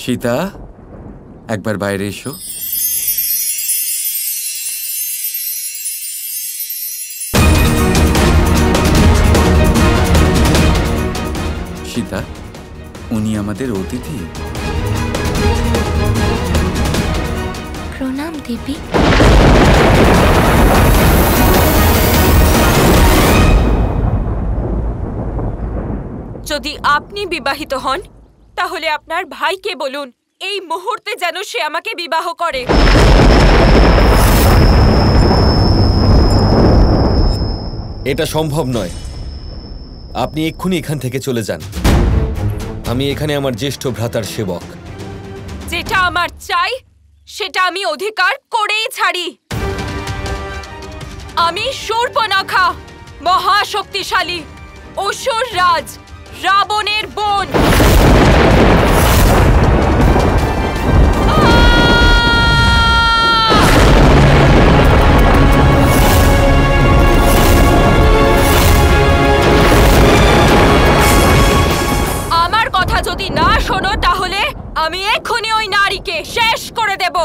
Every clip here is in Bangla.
সীতা, একবার বাইরে এসো। সীতা, উনি আমাদের অতিথি। প্রণাম দেবী। যদি আপনি বিবাহিত হন তাহলে আপনার ভাইকে বলুন এই মুহূর্তে যেন সে আমাকে বিবাহ করে। এটা সম্ভব নয়। আপনি এক্ষুনি এখান থেকে চলে যান। আমি এখানে আমার জ্যেষ্ঠ ভ্রাতার সেবক। যেটা আমার চাই সেটা আমি অধিকার করেই ছাড়ি। আমি শূর্পণখা, মহাশক্তিশালী অসুর রাজ রাবণের বোন। আমার কথা যদি না শোনো তাহলে আমি এক্ষুনি ওই নারীকে শেষ করে দেব।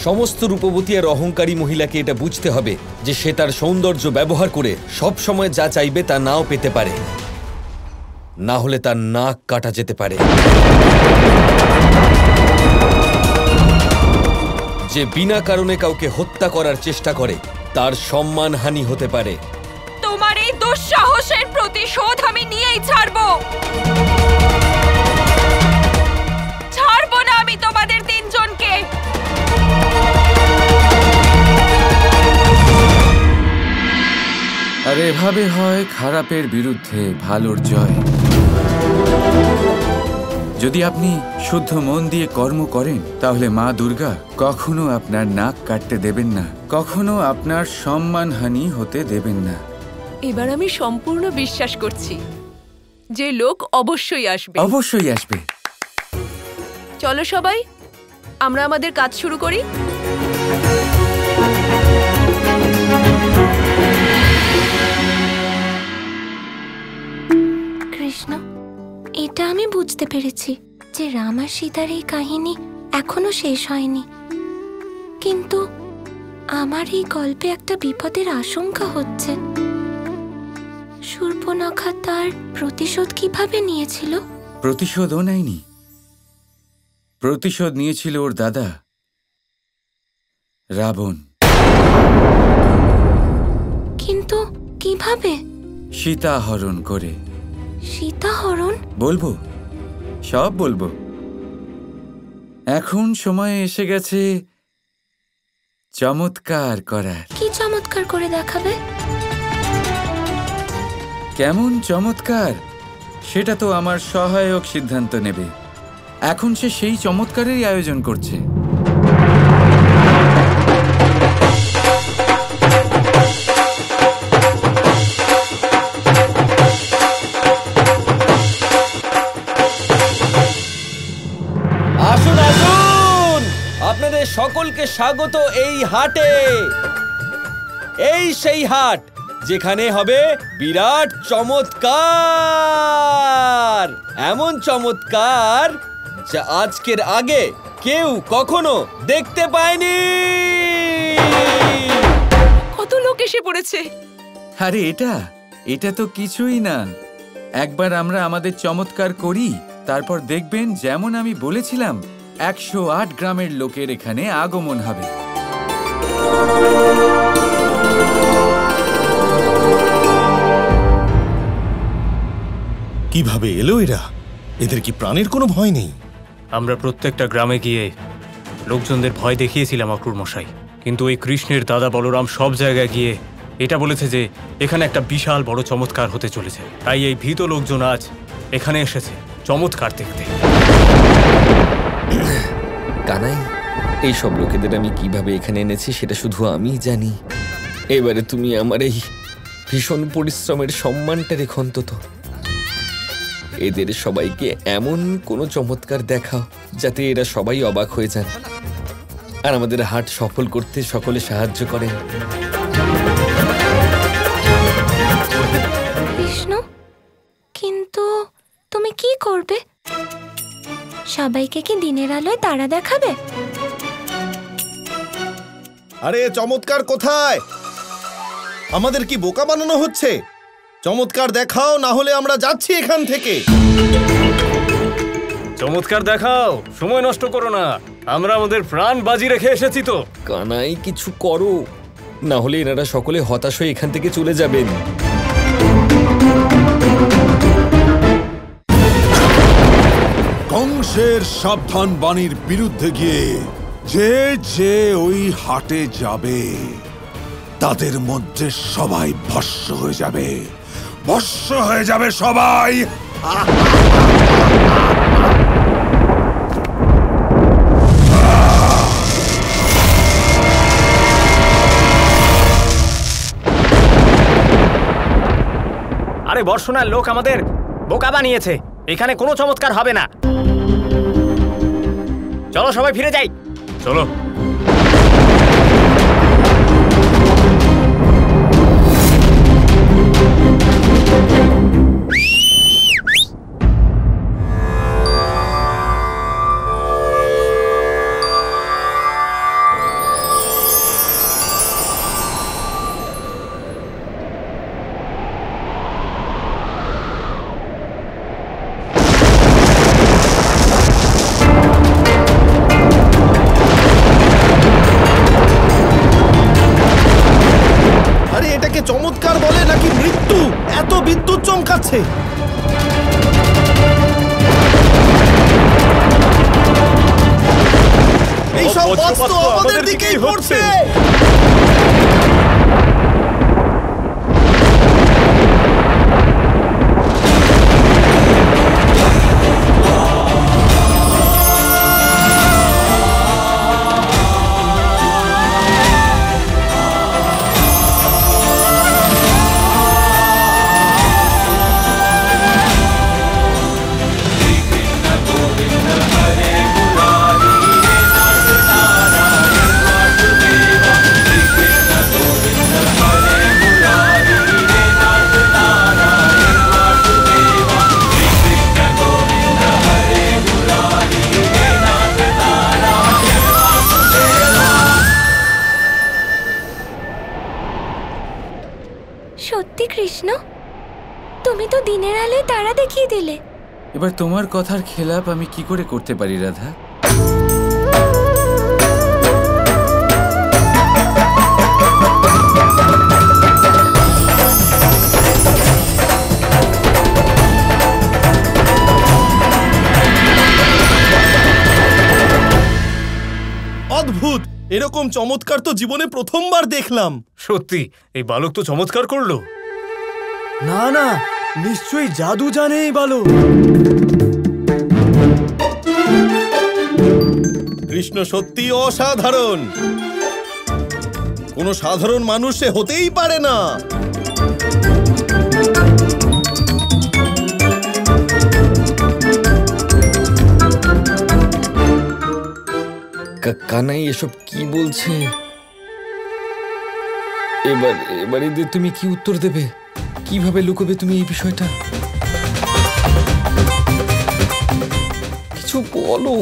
সমস্ত রূপবতী আর অহংকারী মহিলাকে এটা বুঝতে হবে যে সে তার সৌন্দর্য ব্যবহার করে সব সময় যা চাইবে তা নাও পেতে পারে, না হলে তার নাক কাটা যেতে পারে। যে বিনা কারণে কাউকে হত্যা করার চেষ্টা করে তার সম্মানহানি হতে পারে। তোমার এই দুঃসাহসের প্রতিশোধ আমি নিয়েই ছাড়বো। ছাড়বো না আমি তোমাদের তিনজনকে। আর এভাবে হয় খারাপের বিরুদ্ধে ভালোর জয়। যদি আপনি শুদ্ধ মন দিয়ে কর্ম করেন তাহলে মা দুর্গা কখনো আপনার নাক কাটতে দেবেন না, কখনো আপনার সম্মানহানি হতে দেবেন না। এবার আমি সম্পূর্ণ বিশ্বাস করছি যে লোক অবশ্যই আসবে। অবশ্যই আসবে। চলো সবাই, আমরা আমাদের কাজ শুরু করি। কৃষ্ণ, এটা আমি বুঝতে পেরেছি যে রাম আর সীতার এই কাহিনী এখনো শেষ হয়নি, কিন্তু আমার এই গল্পে একটা বিপদের আশঙ্কা হচ্ছে। শূর্পণখা তার প্রতিশোধ কিভাবে নিয়েছিল? প্রতিশোধও নেয়নি, প্রতিশোধ নিয়েছিল ওর দাদা রাবণ। কিন্তু কিভাবে? সীতা হরণ করে। সীতা হরণ? বলবো, সব বলবো। এখন সময় এসে গেছে চমৎকার করার। কি চমৎকার করে দেখাবে? কেমন চমৎকার সেটা তো আমার সহায়ক সিদ্ধান্ত নেবে। এখন সে সেই চমৎকারেরই আয়োজন করছে। আসুন আসুন, আপনাদের সকলকে স্বাগত এই হাটে। এই সেই হাট যেখানে হবে বিরাট চমৎকার, এমন চমৎকার যা আজকের আগে কেউ কখনো দেখতে পায়নি। কত লোক এসে পড়েছে। আরে এটা তো কিছুই না। একবার আমরা আমাদের চমৎকার করি, তারপর দেখবেন যেমন আমি বলেছিলাম 108 গ্রামের লোকের এখানে আগমন হবে। কিভাবে এলো এরা? এদের কি প্রাণের কোনো ভয় নেই? আমরা প্রত্যেকটা গ্রামে গিয়ে লোকজনদের ভয় দেখিয়েছিলাম অক্রুর মশাই, কিন্তু ওই কৃষ্ণের দাদা বলরাম সব জায়গায় গিয়ে এটা বলেছে যে এখানে একটা বিশাল বড় চমৎকার হতে চলেছে। তাই এই ভীত লোকজন আজ এখানে এসেছে চমৎকার দেখতে। কানাই, এইসব লোকেদের আমি কিভাবে এখানে এনেছি সেটা শুধু আমিই জানি। এবারে তুমি আমার এই ভীষণ পরিশ্রমের সম্মানটা রেখো অন্তত। এদের সবাইকে এমন কোনো চমৎকার দেখাও যাতে এরা সবাই অবাক হয়ে যান আর আমাদের হাট সফল করতে সকলে সাহায্য করেন। কৃষ্ণ, কিন্তু তুমি কি করবে? সবাইকে কি দিনের আলোয় তারা দেখাবে? আরে চমৎকার কোথায়? আমাদের কি বোকা বানানো হচ্ছে? চমৎকার দেখাও, না হলে আমরা যাচ্ছি এখান থেকে। চমৎকার দেখাও, সময় নষ্ট করো না, আমরা আমাদের প্রাণ বাজি রেখে এসেছি তো। কানাই, কিছু করো, না হলে এনারা সকলে হতাশ হয়ে এখান থেকে চলে যাবেন। কংসের সাবধান বাণীর বিরুদ্ধে গিয়ে যে যে ওই হাটে যাবে তাদের মধ্যে সবাই ভস্ম হয়ে যাবে, ভস্ম হয়ে যাবে সবাই। আরে বর্ষণার লোক আমাদের বোকা বানিয়েছে, এখানে কোনো চমৎকার হবে না। চলো সবাই ফিরে যাই, চলো। চমৎকার বলে নাকি মৃত্যু? এত বিদ্যুৎ চমকাচ্ছে। এইসব বস্তু আমাদের দিকেই পড়ছে। সত্যি কৃষ্ণ, তুমি তো দিনের আলোয় তারা দেখিয়ে দিলে। এবার তোমার কথার খেলাপ আমি কি করে করতে পারি রাধা? অদ্ভুত, এরকম চমৎকার তো জীবনে প্রথমবার দেখলাম। সত্যি এই বালক তো চমৎকার করলো। না না, নিশ্চয়ই জাদু জানে এই বালক। কৃষ্ণ সত্যি অসাধারণ, কোনো সাধারণ মানুষ সে হতেই পারে না। কানাই এসব কি বলছে? এবার এদের তুমি কি উত্তর দেবে? কিভাবে লুকোবে তুমি এই বিষয়টা? কিছু বলো।